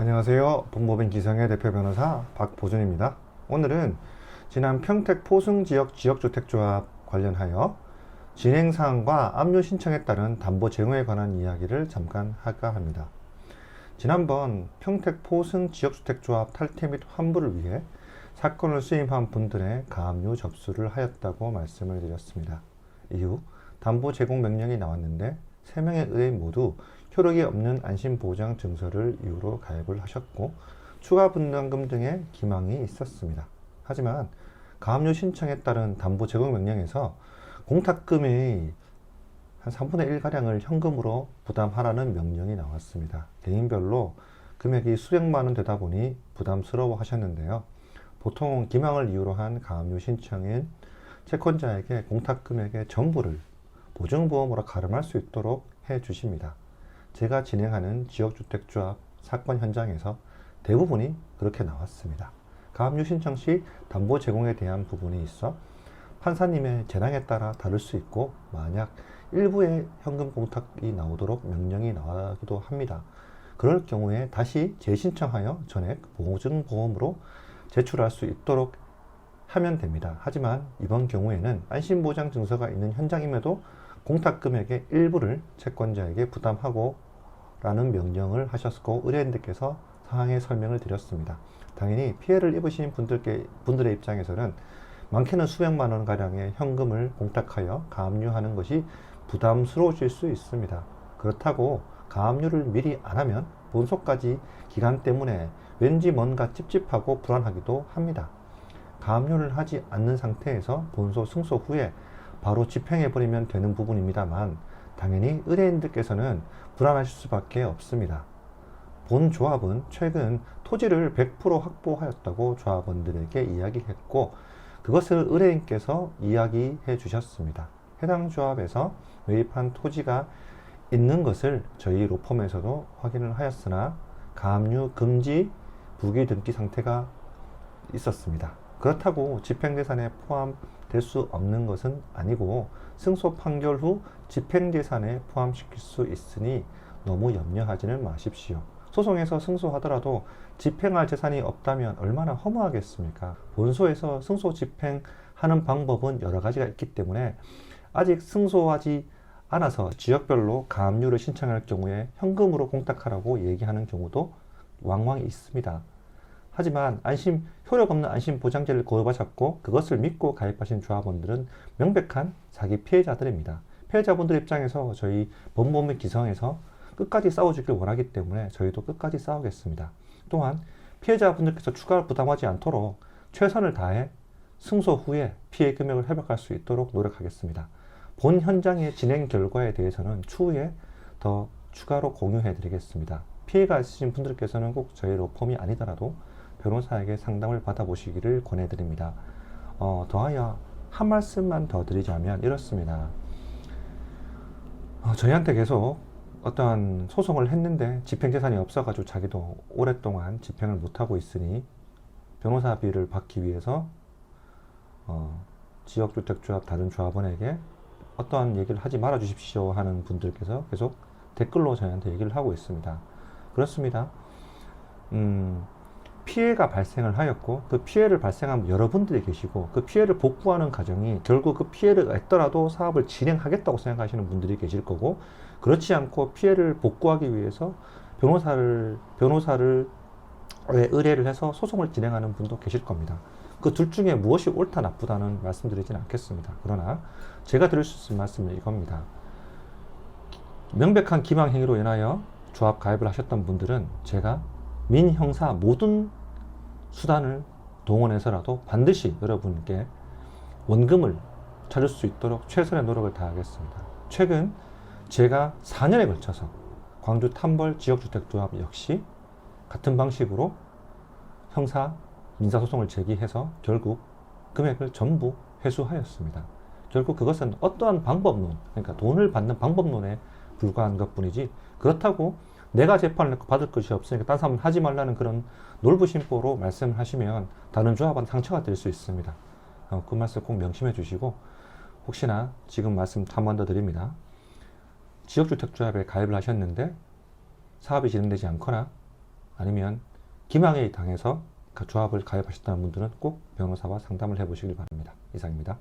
안녕하세요. 법무법인 기성의 대표 변호사 박보준입니다. 오늘은 지난 평택 포승지역 지역주택조합 관련하여 진행사항과 압류 신청에 따른 담보 제공에 관한 이야기를 잠깐 할까 합니다. 지난번 평택 포승 지역주택조합 탈퇴 및 환불을 위해 사건을 수임한 분들의 가압류 접수를 하였다고 말씀을 드렸습니다. 이후 담보 제공 명령이 나왔는데 3명의 의뢰인 모두 효력이 없는 안심보장 증서를 이유로 가입을 하셨고 추가 분담금 등의 기망이 있었습니다. 하지만 가압류 신청에 따른 담보 제공 명령에서 공탁금의 한 3분의 1가량을 현금으로 부담하라는 명령이 나왔습니다. 개인별로 금액이 수백만 원 되다 보니 부담스러워 하셨는데요. 보통 기망을 이유로 한 가압류 신청인 채권자에게 공탁금액의 전부를 보증보험으로 가름할 수 있도록 해 주십니다. 제가 진행하는 지역주택조합 사건 현장에서 대부분이 그렇게 나왔습니다. 가압류 신청 시 담보 제공에 대한 부분이 있어 판사님의 재량에 따라 다를 수 있고 만약 일부의 현금 공탁이 나오도록 명령이 나오기도 합니다. 그럴 경우에 다시 재신청하여 전액 보증보험으로 제출할 수 있도록 하면 됩니다. 하지만 이번 경우에는 안심보장 증서가 있는 현장임에도 공탁금액의 일부를 채권자에게 부담하고 라는 명령을 하셨고 의뢰인들께서 상황의 설명을 드렸습니다. 당연히 피해를 입으신 분들의 입장에서는 많게는 수백만 원 가량의 현금을 공탁하여 가압류하는 것이 부담스러우실 수 있습니다. 그렇다고 가압류를 미리 안 하면 본소까지 기간 때문에 왠지 뭔가 찝찝하고 불안하기도 합니다. 가압류를 하지 않는 상태에서 본소 승소 후에 바로 집행해버리면 되는 부분입니다만 당연히 의뢰인들께서는 불안하실 수밖에 없습니다. 본 조합은 최근 토지를 100% 확보하였다고 조합원들에게 이야기했고 그것을 의뢰인께서 이야기해 주셨습니다. 해당 조합에서 매입한 토지가 있는 것을 저희 로펌에서도 확인을 하였으나 가압류 금지 부기 등기 상태가 있었습니다. 그렇다고 집행재산에 포함될 수 없는 것은 아니고 승소 판결 후 집행재산에 포함시킬 수 있으니 너무 염려하지는 마십시오. 소송에서 승소하더라도 집행할 재산이 없다면 얼마나 허무하겠습니까? 본소에서 승소 집행하는 방법은 여러 가지가 있기 때문에 아직 승소하지 않아서 지역별로 가압류를 신청할 경우에 현금으로 공탁하라고 얘기하는 경우도 왕왕 있습니다. 하지만 효력 없는 안심보장제를 거부하셨고 그것을 믿고 가입하신 조합원들은 명백한 사기 피해자들입니다. 피해자분들 입장에서 저희 법무법인 기성에서 끝까지 싸워주길 원하기 때문에 저희도 끝까지 싸우겠습니다. 또한 피해자분들께서 추가로 부담하지 않도록 최선을 다해 승소 후에 피해 금액을 회복할 수 있도록 노력하겠습니다. 본 현장의 진행 결과에 대해서는 추후에 더 추가로 공유해 드리겠습니다. 피해가 있으신 분들께서는 꼭 저희 로펌이 아니더라도 변호사에게 상담을 받아보시기를 권해드립니다. 더하여 한 말씀만 더 드리자면 이렇습니다. 저희한테 계속 어떠한 소송을 했는데 집행재산이 없어가지고 자기도 오랫동안 집행을 못하고 있으니 변호사비를 받기 위해서 지역주택조합 다른 조합원에게 어떠한 얘기를 하지 말아 주십시오 하는 분들께서 계속 댓글로 저희한테 얘기를 하고 있습니다. 그렇습니다. 피해가 발생을 하였고 그 피해를 발생한 여러분들이 계시고 그 피해를 복구하는 과정이 결국 그 피해를 했더라도 사업을 진행하겠다고 생각하시는 분들이 계실 거고 그렇지 않고 피해를 복구하기 위해서 변호사를 의뢰를 해서 소송을 진행하는 분도 계실 겁니다. 그 둘 중에 무엇이 옳다 나쁘다는 말씀드리진 않겠습니다. 그러나 제가 드릴 수 있는 말씀은 이겁니다. 명백한 기망행위로 인하여 조합 가입을 하셨던 분들은 제가 민형사 모든 수단을 동원해서라도 반드시 여러분께 원금을 찾을 수 있도록 최선의 노력을 다하겠습니다. 최근 제가 4년에 걸쳐서 광주 탐벌 지역주택조합 역시 같은 방식으로 형사 민사소송을 제기해서 결국 금액을 전부 회수하였습니다. 결국 그것은 어떠한 방법론, 그러니까 돈을 받는 방법론에 불과한 것 뿐이지 그렇다고 내가 재판을 받을 것이 없으니까 딴 사람은 하지 말라는 그런 놀부심보로 말씀을 하시면 다른 조합한테 상처가 될 수 있습니다. 그 말씀 꼭 명심해 주시고 혹시나 지금 말씀 한 번 더 드립니다. 지역주택조합에 가입을 하셨는데 사업이 진행되지 않거나 아니면 기망에 당해서 조합을 가입하셨다는 분들은 꼭 변호사와 상담을 해보시길 바랍니다. 이상입니다.